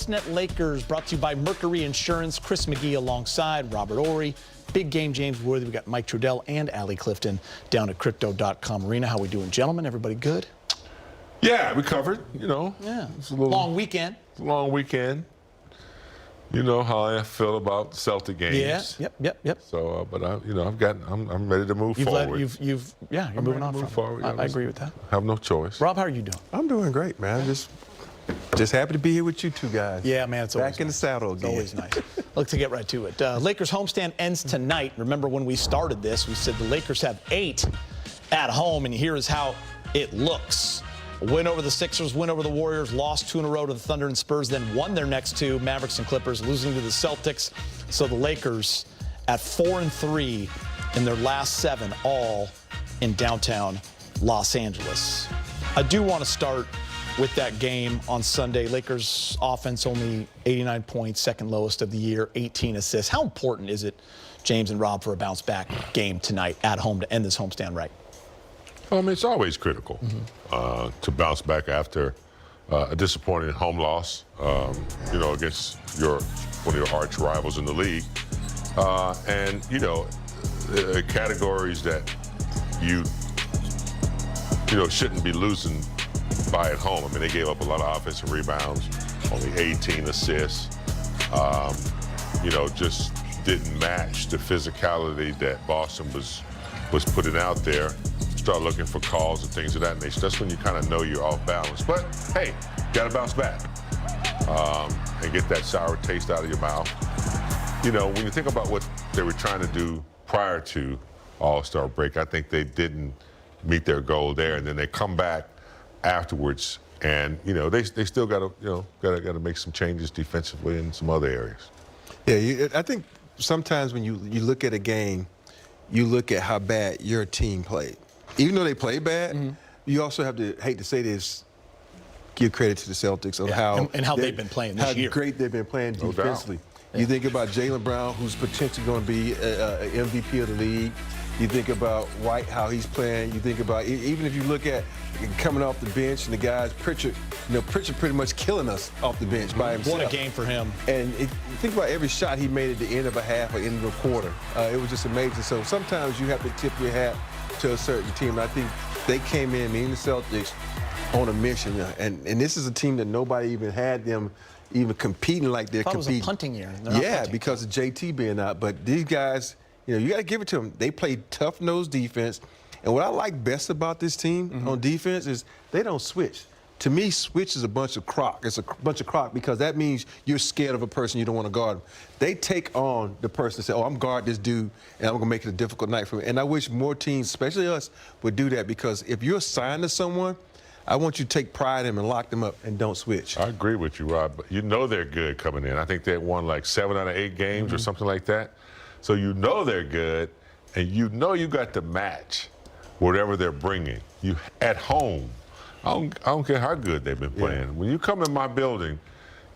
Sportsnet Lakers, brought to you by Mercury Insurance. Chris McGee alongside Robert Ory. Big game, James Worthy. We got Mike Trudell and Allie Clifton down at Crypto.com Arena. How we doing, gentlemen? Everybody good? Yeah, we covered, you know. Yeah. It's a little long weekend. Long weekend. You know how I feel about Celtic games. Yeah. Yep. So, but I'm ready to move forward. You're moving on from forward. I agree with that. Have no choice. Rob, how are you doing? I'm doing great, man. Just happy to be here with you two guys. Yeah, man, it's always back in the saddle again. It's always nice. Look, to get right to it. Lakers homestand ends tonight. Remember when we started this, we said the Lakers have 8 at home, and here is how it looks. A win over the Sixers, win over the Warriors, lost 2 in a row to the Thunder and Spurs, then won their next 2, Mavericks and Clippers, losing to the Celtics. So the Lakers at 4-3 in their last 7, all in downtown Los Angeles. I do want to start with that game on Sunday. Lakers offense only 89 points, second lowest of the year, 18 assists. How important is it, James and Rob, for a bounce-back game tonight at home to end this homestand right? It's always critical to bounce back after a disappointing home loss, against one of your arch rivals in the league. And, categories that you shouldn't be losing by at home. I mean, they gave up a lot of offensive rebounds, only 18 assists. Just didn't match the physicality that Boston was putting out there. Start looking for calls and things of that nature. That's when you kind of know you're off balance. But hey, got to bounce back and get that sour taste out of your mouth. When you think about what they were trying to do prior to All-Star break, I think they didn't meet their goal there, and then they come back afterwards, and they still got to make some changes defensively in some other areas. Yeah, I think sometimes when you look at a game, you look at how bad your team played. Even though they play bad, you also have to, hate to say this, give credit to the Celtics on how they've been playing this year. How great they've been playing defensively. You think about Jaylen Brown, who's potentially going to be an MVP of the league. You think about White, how he's playing. You think about, even if you look at coming off the bench and the guys, Pritchard pretty much killing us off the bench by himself. What a game for him. And think about every shot he made at the end of a half or end of a quarter. It was just amazing. So sometimes you have to tip your hat to a certain team. And I think they came in, me and the Celtics, on a mission. And this is a team that nobody even had them even competing like they're competing. It was a punting year. Yeah, because of JT being out. But these guys, you got to give it to them. They played tough-nosed defense. And what I like best about this team on defense is they don't switch. To me, switch is a bunch of crock. It's a bunch of crock because that means you're scared of a person, you don't want to guard them. They take on the person and say, I'm guard this dude, and I'm going to make it a difficult night for me. And I wish more teams, especially us, would do that, because if you're assigned to someone, I want you to take pride in them and lock them up and don't switch. I agree with you, Rob. But they're good coming in. I think they won like 7 out of 8 games or something like that. So they're good, and you got to match whatever they're bringing. You at home. I don't care how good they've been playing. Yeah. When you come in my building,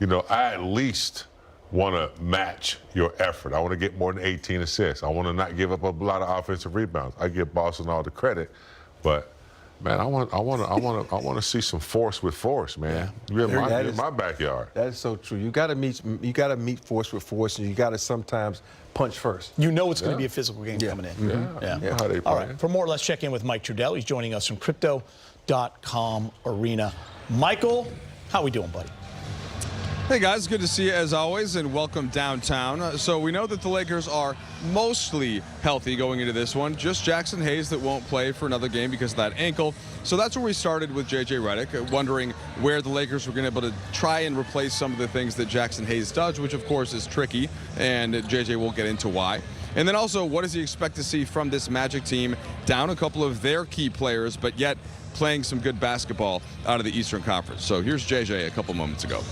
I at least want to match your effort. I want to get more than 18 assists. I want to not give up a lot of offensive rebounds. I give Boston all the credit, but man, I want to see some force with force, man. You're in my backyard. That is so true. You got to meet force with force, and you got to sometimes punch first. It's going to be a physical game coming in. Yeah. How they play. All right. For more, let's check in with Mike Trudell. He's joining us from Crypto.com Arena. Michael, how we doing, buddy? Hey guys, good to see you as always, and welcome downtown. So we know that the Lakers are mostly healthy going into this one. Just Jaxson Hayes that won't play for another game because of that ankle. So that's where we started with J.J. Redick, wondering where the Lakers were going to be able to try and replace some of the things that Jaxson Hayes does, which of course is tricky, and J.J. will get into why. And then also, what does he expect to see from this Magic team, down a couple of their key players, but yet playing some good basketball out of the Eastern Conference? So here's J.J. a couple moments ago.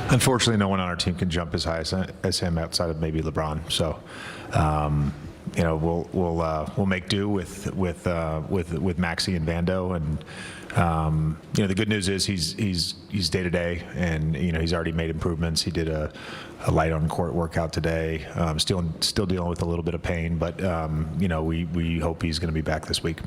Unfortunately, no one on our team can jump as high as him outside of maybe LeBron. So, we'll make do with Maxey and Vando, and the good news is he's day to day, and he's already made improvements. He did a light on court workout today. Still dealing with a little bit of pain, but we hope he's going to be back this week.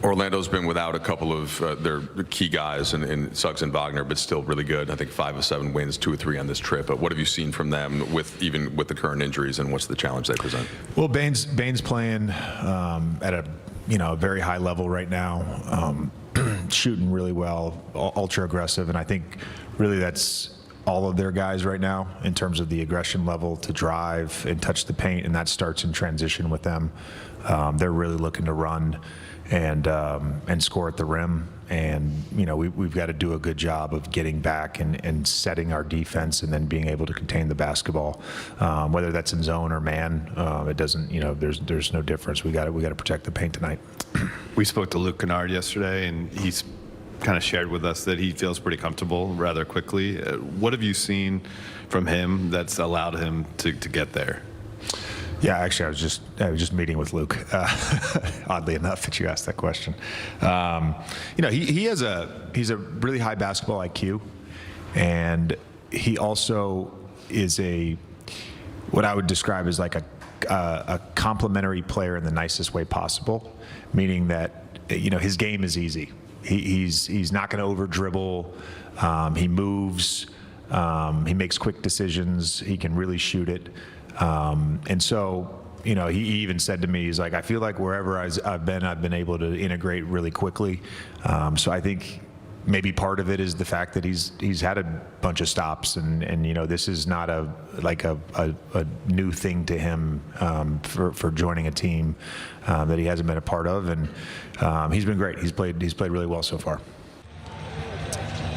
Orlando's been without a couple of their key guys in Suggs and Wagner, but still really good. I think 5 of 7 wins, 2 or 3 on this trip. But what have you seen from them even with the current injuries, and what's the challenge they present? Well, Bain's playing at a very high level right now, shooting really well, ultra aggressive, and I think really that's all of their guys right now in terms of the aggression level to drive and touch the paint, and that starts in transition with them. They're really looking to run and score at the rim, and we've got to do a good job of getting back and setting our defense, and then being able to contain the basketball, whether that's in zone or man. It doesn't, there's no difference. We got to protect the paint tonight. We spoke to Luke Kennard yesterday, and he's kind of shared with us that he feels pretty comfortable rather quickly. What have you seen from him that's allowed him to get there? Yeah, actually, I was just meeting with Luke. Oddly enough, that you asked that question. He's a really high basketball IQ, and he also is what I would describe as like a complementary player in the nicest way possible, meaning that his game is easy. He's not going to over dribble. He moves. He makes quick decisions. He can really shoot it. And so, he even said to me, he's like, I feel like wherever I've been able to integrate really quickly. So I think maybe part of it is the fact that he's had a bunch of stops, and this is not a new thing to him for joining a team that he hasn't been a part of, and he's been great. He's played really well so far.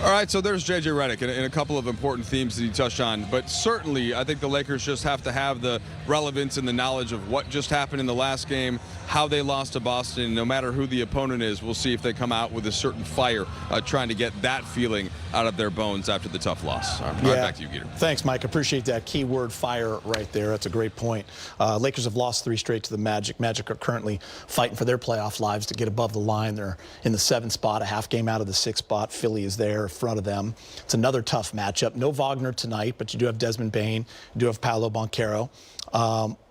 All right, so there's J.J. Redick and a couple of important themes that he touched on, but certainly I think the Lakers just have to have the relevance and the knowledge of what just happened in the last game, how they lost to Boston. No matter who the opponent is, we'll see if they come out with a certain fire, trying to get that feeling out of their bones after the tough loss. All right, back to you, Geeter. Thanks, Mike. Appreciate that key word, fire, right there. That's a great point. Lakers have lost 3 straight to the Magic. Magic are currently fighting for their playoff lives to get above the line. They're in the 7th spot, a half game out of the 6th spot. Philly is there in front of them. It's another tough matchup. No Wagner tonight, but you do have Desmond Bane. You do have Paolo Banchero.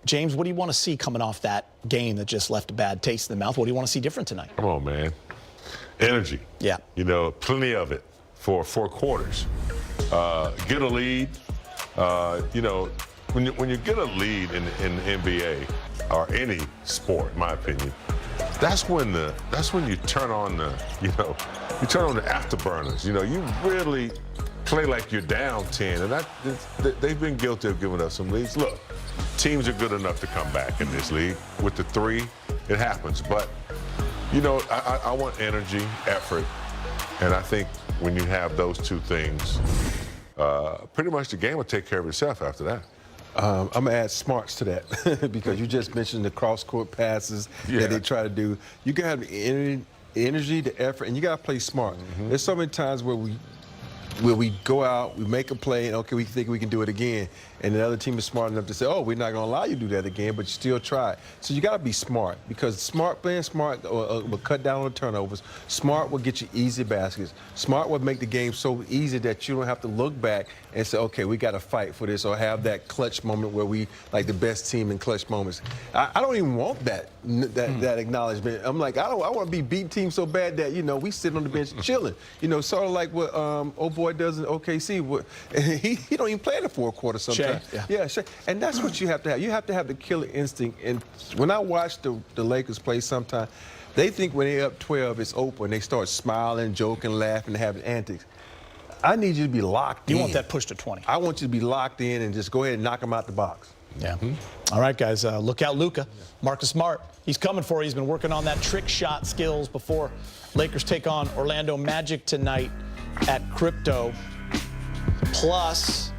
James, what do you want to see coming off that game that just left a bad taste in the mouth? What do you want to see different tonight? Come on, man. Energy. Yeah. Plenty of it for 4 quarters. Get a lead. When you get a lead in the NBA or any sport, in my opinion, that's when you turn on the afterburners. You really play like you're down 10, and they've been guilty of giving us some leads. Look, teams are good enough to come back in this league with the 3. It happens, but I want energy, effort, and I think when you have those 2 things, pretty much the game will take care of itself after that. I'm going to add smarts to that because you just mentioned the cross-court passes that they try to do. You got to have the energy, the effort, and you got to play smart. There's so many times where we go out, we make a play, and okay, we think we can do it again, and the other team is smart enough to say, oh, we're not going to allow you to do that again, but you still try. So you got to be smart, because playing smart will cut down on the turnovers. Smart will get you easy baskets. Smart will make the game so easy that you don't have to look back and say, okay, we got to fight for this, or have that clutch moment where we like the best team in clutch moments. I don't even want that acknowledgement. I'm like, I want to be beat team so bad that we sit on the bench chilling. Sort of like what old boy does in OKC. He don't even play in the 4th quarter sometimes. Yeah, Shay. And that's what you have to have. You have to have the killer instinct. And when I watch the Lakers play sometimes, they think when they're up 12, it's open. They start smiling, joking, laughing, having antics. I need you to be locked in. You want that push to 20. I want you to be locked in and just go ahead and knock them out the box. Yeah. All right, guys, look out, Luka. Marcus Smart, he's coming for you. He's been working on that trick shot skills before Lakers take on Orlando Magic tonight at Crypto. Plus,